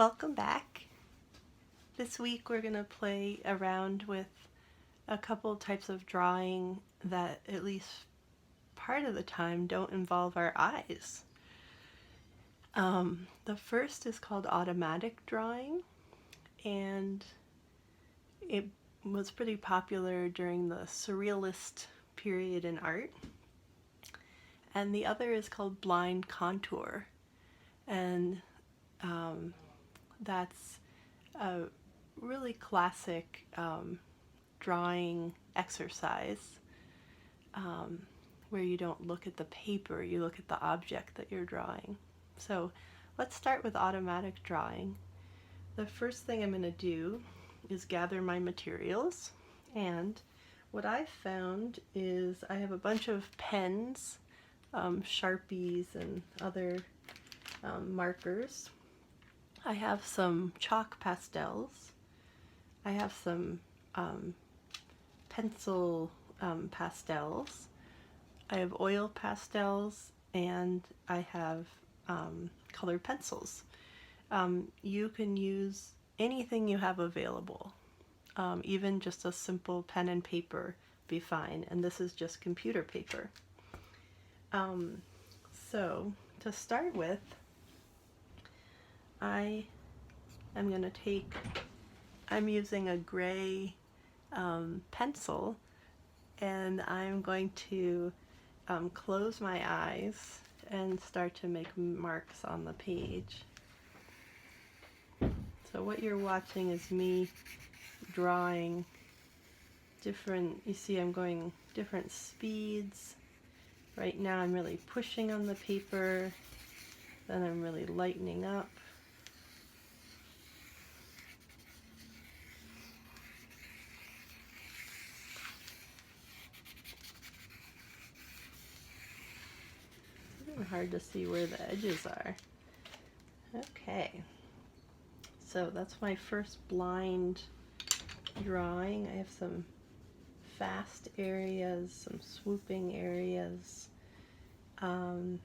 Welcome back. This week we're going to play around with a couple types of drawing that at least part of the time don't involve our eyes. The first is called automatic drawing, and it was pretty popular during the Surrealist period in art. And the other is called blind contour, and that's a really classic drawing exercise where you don't look at the paper, you look at the object that you're drawing. So let's start with automatic drawing. The first thing I'm going to do is gather my materials, and what I found is I have a bunch of pens, Sharpies and other markers. I have some chalk pastels. I have some pencil pastels. I have oil pastels, and I have colored pencils. You can use anything you have available. Even just a simple pen and paper be fine, and this is just computer paper. So to start with, I am going to take, I'm using a gray pencil, and I'm going to close my eyes and start to make marks on the page. So what you're watching is me drawing different, you see I'm going different speeds. Right now I'm really pushing on the paper, then I'm really lightening up. Hard to see where the edges are. Okay, so that's my first blind drawing. I have some fast areas, some swooping areas. Then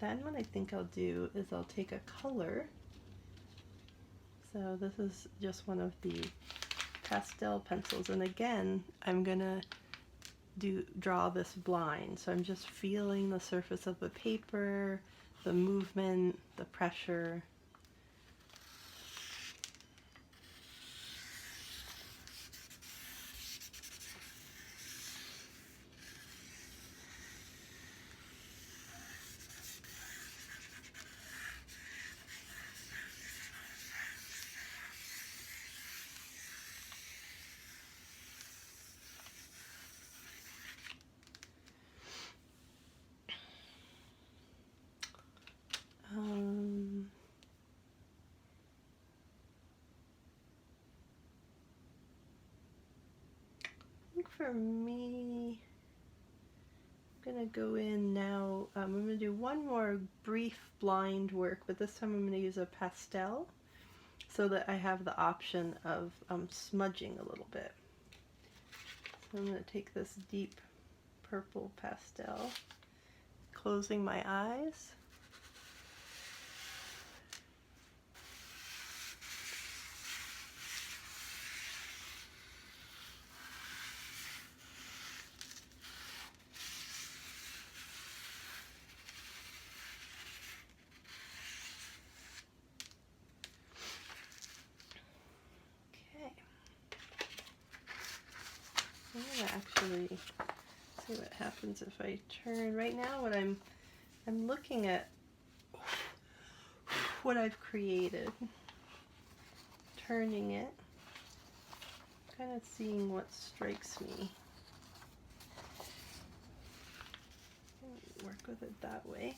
what I think I'll do is I'll take a color. So this is just one of the pastel pencils, and again I'm gonna draw this blind, so I'm just feeling the surface of the paper, the movement, the pressure. I think for me, I'm gonna go in now. I'm gonna do one more brief blind work, but this time I'm gonna use a pastel so that I have the option of smudging a little bit. So I'm gonna take this deep purple pastel, closing my eyes. I'm gonna actually see what happens if I turn. Right now what I'm looking at what I've created, turning it, kind of seeing what strikes me. Work with it that way.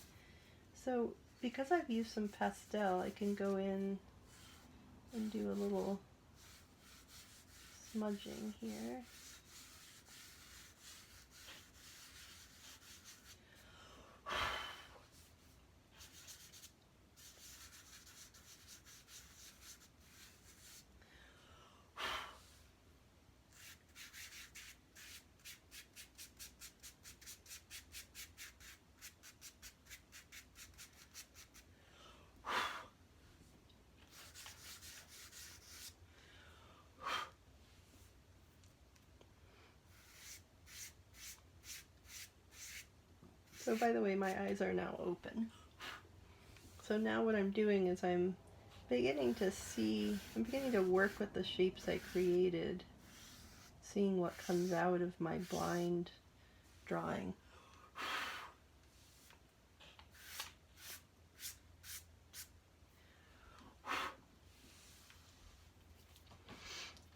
So because I've used some pastel, I can go in and do a little smudging here. So by the way, my eyes are now open. So now what I'm doing is I'm beginning to work with the shapes I created, seeing what comes out of my blind drawing.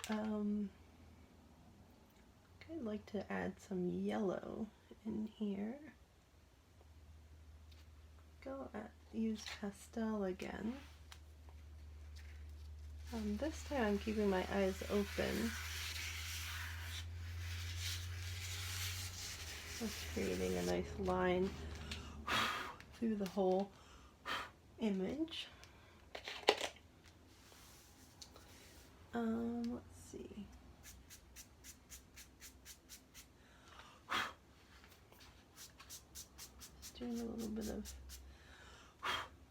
I'd like to add some yellow in here. Use pastel again. This time I'm keeping my eyes open. Just creating a nice line through the whole image. Let's see. Just doing a little bit of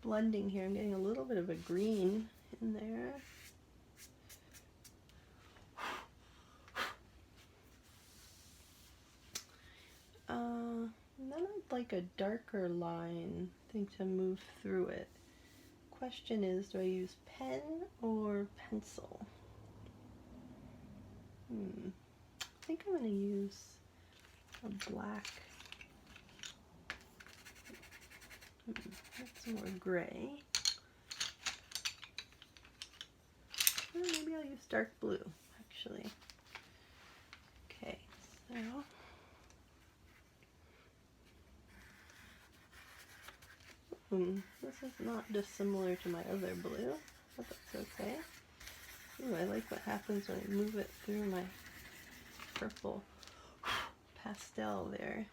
blending here. I'm getting a little bit of a green in there. And then I'd like a darker line, I think, to move through it. Question is, do I use pen or pencil? I think I'm going to use a black. That's more gray. Maybe I'll use dark blue, actually. Okay, so this is not dissimilar to my other blue, but that's okay. Ooh, I like what happens when I move it through my purple pastel there.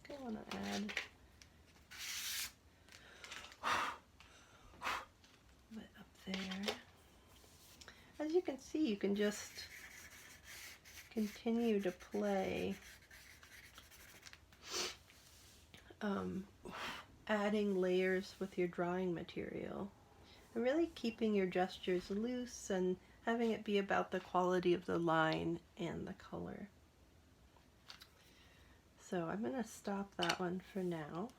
I want to add a bit up there. As you can see, you can just continue to play, adding layers with your drawing material, and really keeping your gestures loose and having it be about the quality of the line and the color. So I'm going to stop that one for now.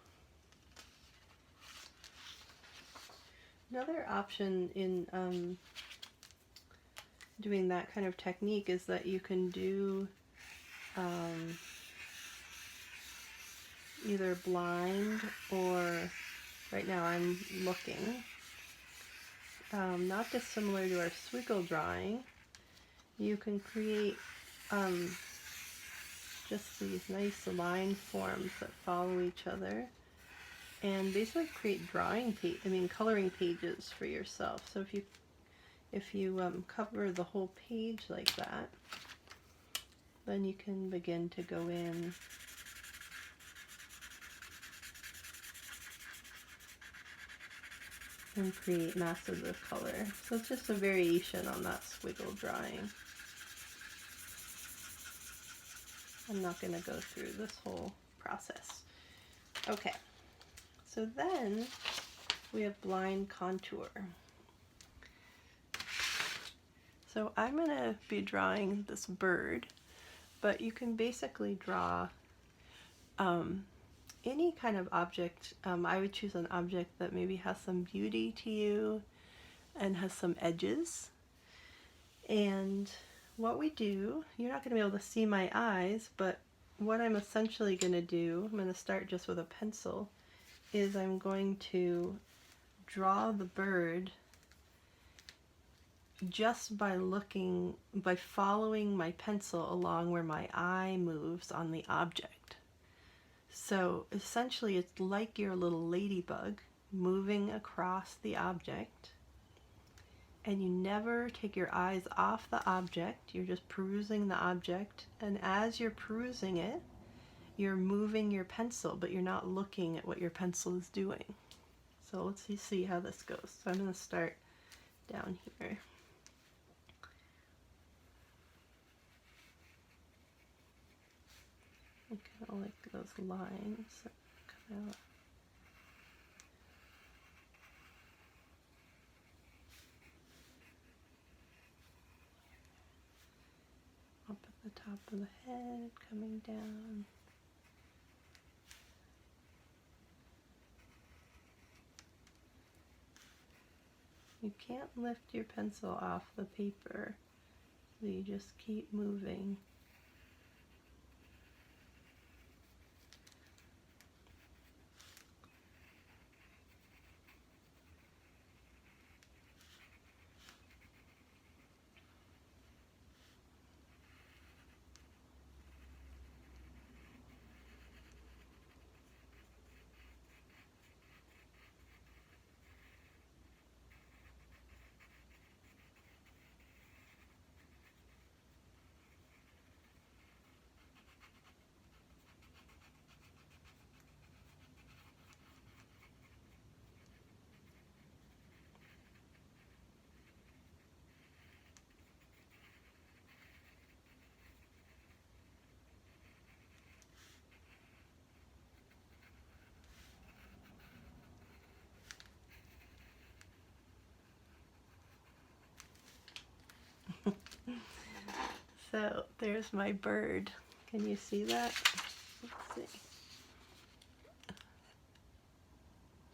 Another option in doing that kind of technique is that you can do either blind or, right now I'm looking, not dissimilar to our swiggle drawing. You can create just these nice line forms that follow each other and basically create coloring pages for yourself. So if you cover the whole page like that, then you can begin to go in and create masses of color. So it's just a variation on that swiggle drawing. I'm not going to go through this whole process. Okay, so then we have blind contour. So I'm going to be drawing this bird, but you can basically draw any kind of object. I would choose an object that maybe has some beauty to you and has some edges. And what we do, you're not going to be able to see my eyes, but what I'm essentially going to do, I'm going to start just with a pencil, is I'm going to draw the bird just by following my pencil along where my eye moves on the object. So essentially it's like you're a little ladybug moving across the object, and you never take your eyes off the object. You're just perusing the object, and as you're perusing it, you're moving your pencil, but you're not looking at what your pencil is doing. So let's see how this goes. So I'm going to start down here. I kind of like those lines that come out. Up at the top of the head, coming down. You can't lift your pencil off the paper, so you just keep moving. So there's my bird. Can you see that? Let's see.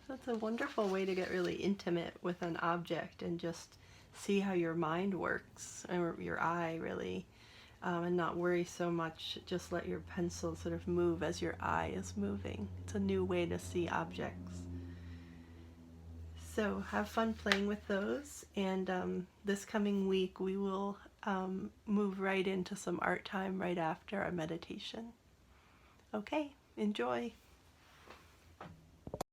That's a wonderful way to get really intimate with an object and just see how your mind works, or your eye really, and not worry so much. Just let your pencil sort of move as your eye is moving. It's a new way to see objects. So have fun playing with those, and this coming week we will move right into some art time right after our meditation. Okay, enjoy.